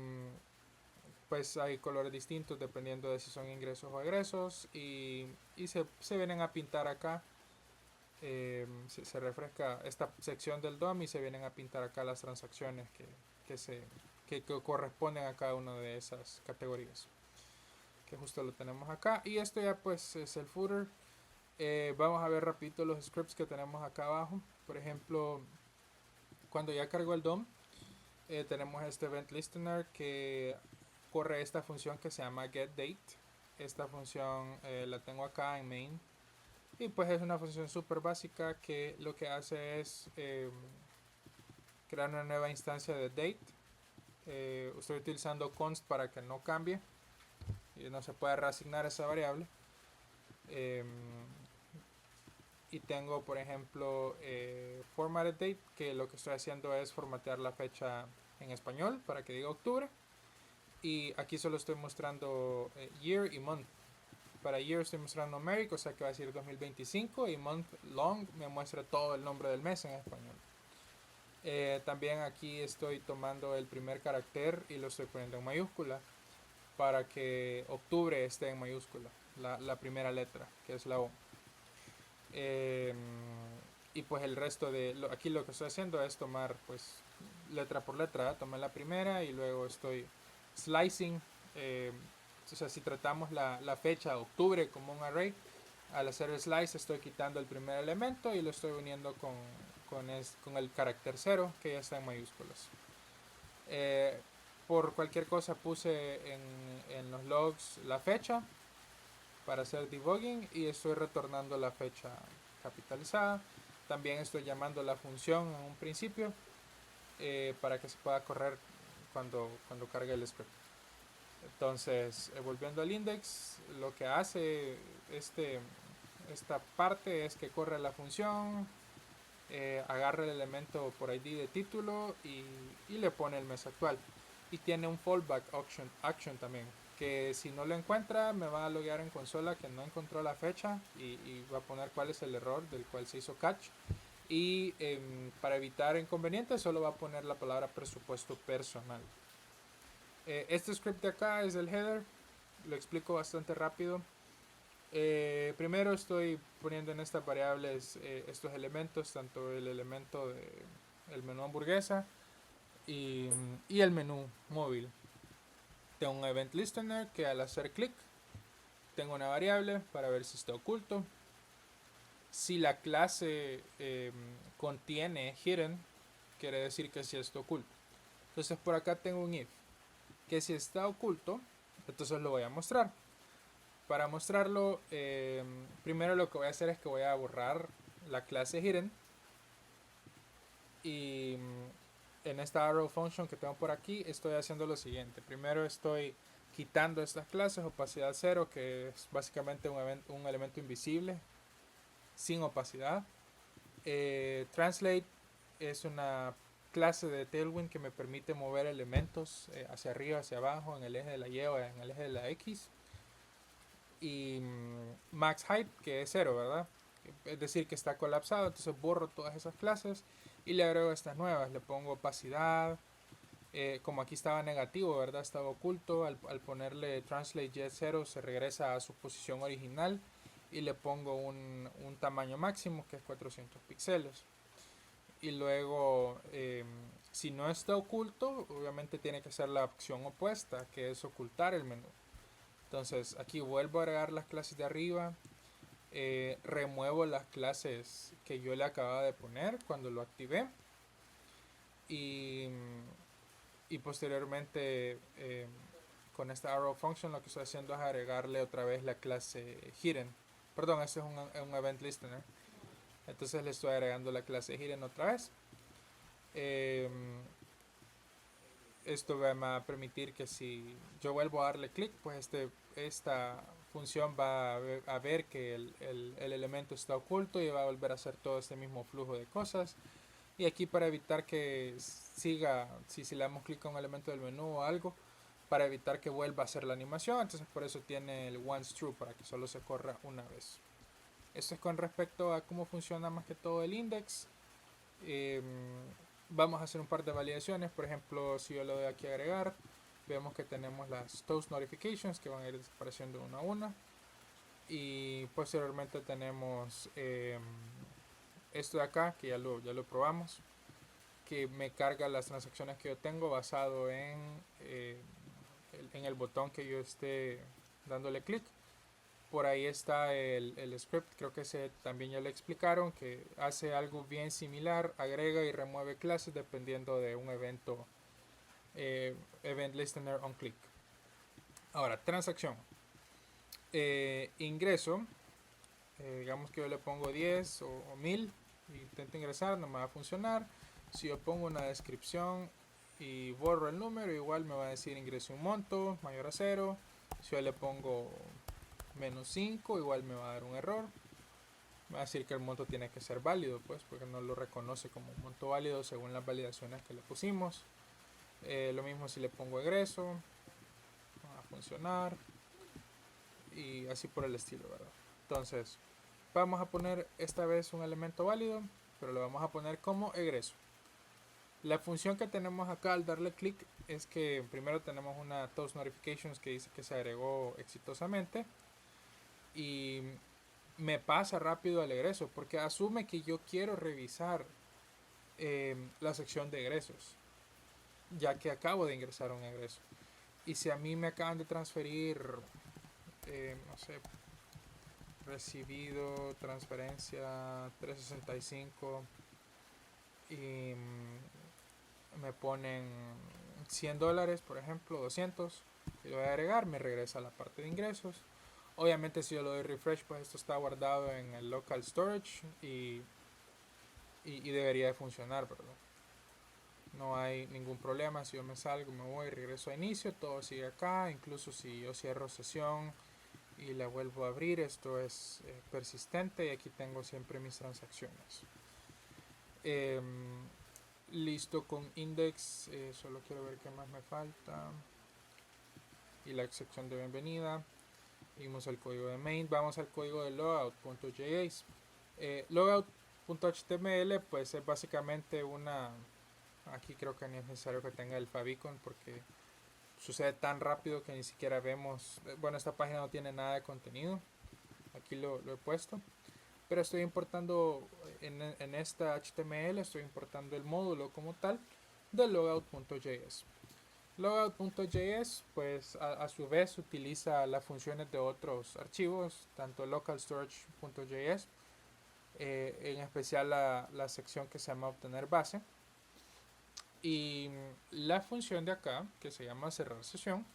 pues hay colores distintos dependiendo de si son ingresos o egresos y se vienen a pintar acá. Se refresca esta sección del DOM y se vienen a pintar acá las transacciones que corresponden a cada una de esas categorías, que justo lo tenemos acá. Y esto ya pues es el footer. Vamos a ver rapidito los scripts que tenemos acá abajo. Por ejemplo, cuando ya cargó el DOM, tenemos este event listener que corre esta función que se llama getDate. Esta función la tengo acá en main. Y pues es una función súper básica que lo que hace es crear una nueva instancia de date. Estoy utilizando const para que no cambie y no se pueda reasignar esa variable. Y tengo por ejemplo formatted date, que lo que estoy haciendo es formatear la fecha en español para que diga octubre. Y aquí solo estoy mostrando year y month. Para year estoy mostrando numeric, o sea que va a decir 2025, y month long me muestra todo el nombre del mes en español. También aquí estoy tomando el primer carácter y lo estoy poniendo en mayúscula para que octubre esté en mayúscula, la primera letra, que es la O. Y pues el resto aquí lo que estoy haciendo es tomar pues letra por letra, tomé la primera y luego estoy slicing. O sea, si tratamos la fecha octubre como un array, al hacer el slice estoy quitando el primer elemento y lo estoy uniendo con el carácter 0, que ya está en mayúsculas. Por cualquier cosa puse en los logs la fecha para hacer debugging y estoy retornando la fecha capitalizada. También estoy llamando la función en un principio para que se pueda correr cuando cargue el script. Entonces, volviendo al index, lo que hace esta parte es que corre la función, agarra el elemento por ID de título y le pone el mes actual. Y tiene un fallback action también, que si no lo encuentra me va a loguear en consola que no encontró la fecha y va a poner cuál es el error del cual se hizo catch. Y para evitar inconvenientes solo va a poner la palabra presupuesto personal. Este script de acá es el header, lo explico bastante rápido. Primero estoy poniendo en estas variables estos elementos, tanto el elemento del menú hamburguesa y el menú móvil. Tengo un event listener que al hacer clic tengo una variable para ver si está oculto. Si la clase contiene hidden, quiere decir que sí está oculto. Entonces por acá tengo un if, que si está oculto, entonces lo voy a mostrar. Para mostrarlo, primero lo que voy a hacer es que voy a borrar la clase hidden. Y en esta arrow function que tengo por aquí estoy haciendo lo siguiente. Primero estoy quitando estas clases, opacidad 0, que es básicamente un elemento invisible sin opacidad. Translate es una clase de Tailwind que me permite mover elementos hacia arriba, hacia abajo, en el eje de la Y o en el eje de la X. Y max height, que es 0, ¿verdad? Es decir, que está colapsado. Entonces borro todas esas clases y le agrego estas nuevas. Le pongo opacidad. Como aquí estaba negativo, ¿verdad? Estaba oculto. Al ponerle translate jet 0 se regresa a su posición original. Y le pongo un tamaño máximo que es 400 píxeles. Y luego, si no está oculto, obviamente tiene que ser la opción opuesta, que es ocultar el menú. Entonces aquí vuelvo a agregar las clases de arriba, remuevo las clases que yo le acababa de poner cuando lo activé y posteriormente con esta arrow function lo que estoy haciendo es agregarle otra vez la clase hidden. Perdón, este es un event listener. Entonces le estoy agregando la clase hidden otra vez. Esto va a permitir que si yo vuelvo a darle clic, pues esta función va a ver que el elemento está oculto y va a volver a hacer todo este mismo flujo de cosas. Y aquí para evitar que siga, si le damos clic a un elemento del menú o algo, para evitar que vuelva a hacer la animación, entonces por eso tiene el once true, para que solo se corra una vez. Esto es con respecto a cómo funciona más que todo el index. Vamos a hacer un par de validaciones. Por ejemplo, si yo le doy aquí a agregar, vemos que tenemos las toast notifications que van a ir desapareciendo una a una. Y posteriormente tenemos esto de acá, que ya lo probamos, que me carga las transacciones que yo tengo basado en el botón que yo esté dándole clic. Por ahí está el script, creo que ese también ya le explicaron, que hace algo bien similar, agrega y remueve clases dependiendo de un evento, event listener on click. Ahora, transacción. Ingreso, digamos que yo le pongo 10 o 1000, intento ingresar, no me va a funcionar. Si yo pongo una descripción y borro el número, igual me va a decir ingreso un monto mayor a 0. Si yo le pongo menos 5, igual me va a dar un error. Me va a decir que el monto tiene que ser válido, pues, porque no lo reconoce como un monto válido según las validaciones que le pusimos. Lo mismo si le pongo egreso, va a funcionar. Y así por el estilo, ¿verdad? Entonces, vamos a poner esta vez un elemento válido, pero lo vamos a poner como egreso. La función que tenemos acá al darle clic es que primero tenemos una toast notifications que dice que se agregó exitosamente y me pasa rápido al egreso porque asume que yo quiero revisar la sección de egresos, ya que acabo de ingresar un egreso. Y si a mí me acaban de transferir, no sé, recibido, transferencia 365 y me ponen $100, por ejemplo, 200, y lo voy a agregar, me regresa a la parte de ingresos. Obviamente si yo lo doy refresh, pues esto está guardado en el local storage y debería de funcionar, ¿verdad? No hay ningún problema. Si yo me salgo, me voy, regreso a inicio, todo sigue acá. Incluso si yo cierro sesión y la vuelvo a abrir, esto es persistente y aquí tengo siempre mis transacciones. Listo con index, solo quiero ver qué más me falta. Y la sección de bienvenida. Vimos el código de main, vamos al código de logout.js. Logout.html pues es básicamente una, aquí creo que ni es necesario que tenga el favicon porque sucede tan rápido que ni siquiera vemos, bueno, esta página no tiene nada de contenido, aquí lo he puesto, pero estoy importando en esta HTML, estoy importando el módulo como tal de logout.js. Logout.js pues a su vez utiliza las funciones de otros archivos, tanto localstorage.js, en especial la sección que se llama obtener base, y la función de acá que se llama cerrar sesión,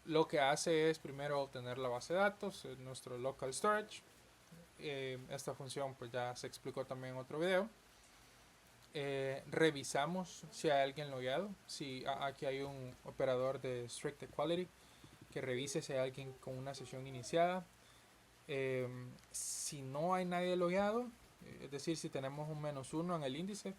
lo que hace es primero obtener la base de datos en nuestro local storage. Esta función pues ya se explicó también en otro video. Revisamos si hay alguien logueado. Si aquí hay un operador de strict equality que revise si hay alguien con una sesión iniciada. Si no hay nadie logueado, es decir, si tenemos un -1 en el índice,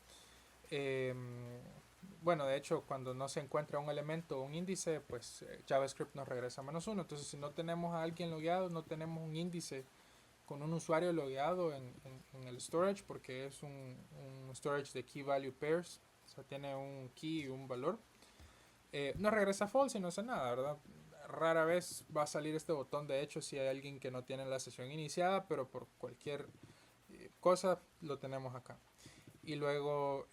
bueno, de hecho, cuando no se encuentra un elemento o un índice, pues JavaScript nos regresa -1. Entonces, si no tenemos a alguien logueado, no tenemos un índice con un usuario logueado en el storage, porque es un storage de key value pairs, o sea, tiene un key y un valor, no regresa false y no hace nada, ¿verdad? Rara vez va a salir este botón, de hecho, si hay alguien que no tiene la sesión iniciada, pero por cualquier cosa lo tenemos acá. Y luego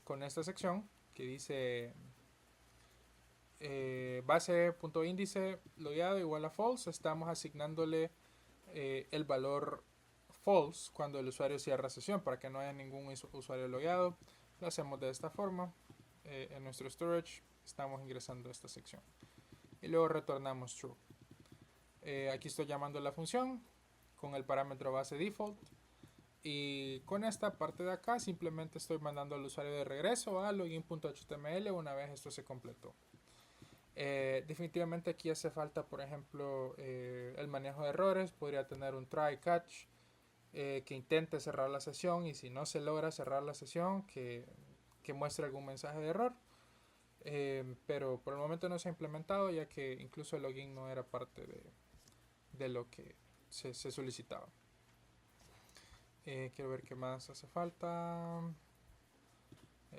con esta sección que dice base.índice logueado igual a false, estamos asignándole el valor false cuando el usuario cierra sesión para que no haya ningún usuario logueado. Lo hacemos de esta forma. En nuestro storage estamos ingresando a esta sección y luego retornamos true. Aquí estoy llamando la función con el parámetro base default y con esta parte de acá simplemente estoy mandando al usuario de regreso a login.html una vez esto se completó. Definitivamente aquí hace falta, por ejemplo, el manejo de errores. Podría tener un try catch que intente cerrar la sesión, y si no se logra cerrar la sesión, que muestre algún mensaje de error. Pero por el momento no se ha implementado, ya que incluso el login no era parte de lo que se solicitaba. Quiero ver qué más hace falta.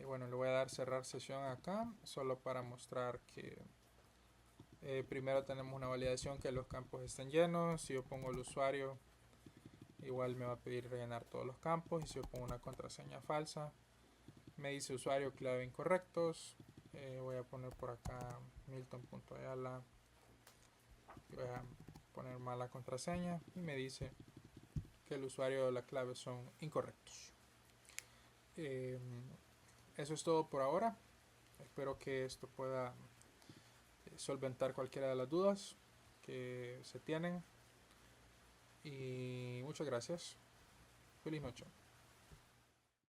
Bueno, le voy a dar cerrar sesión acá, solo para mostrar que primero tenemos una validación que los campos estén llenos. Si yo pongo el usuario, igual me va a pedir rellenar todos los campos, y si yo pongo una contraseña falsa, me dice usuario clave incorrectos. Voy a poner por acá milton.ayala, voy a poner mala contraseña y me dice que el usuario o la clave son incorrectos. Eso es todo por ahora. Espero que esto pueda solventar cualquiera de las dudas que se tienen, y muchas gracias. Feliz noche.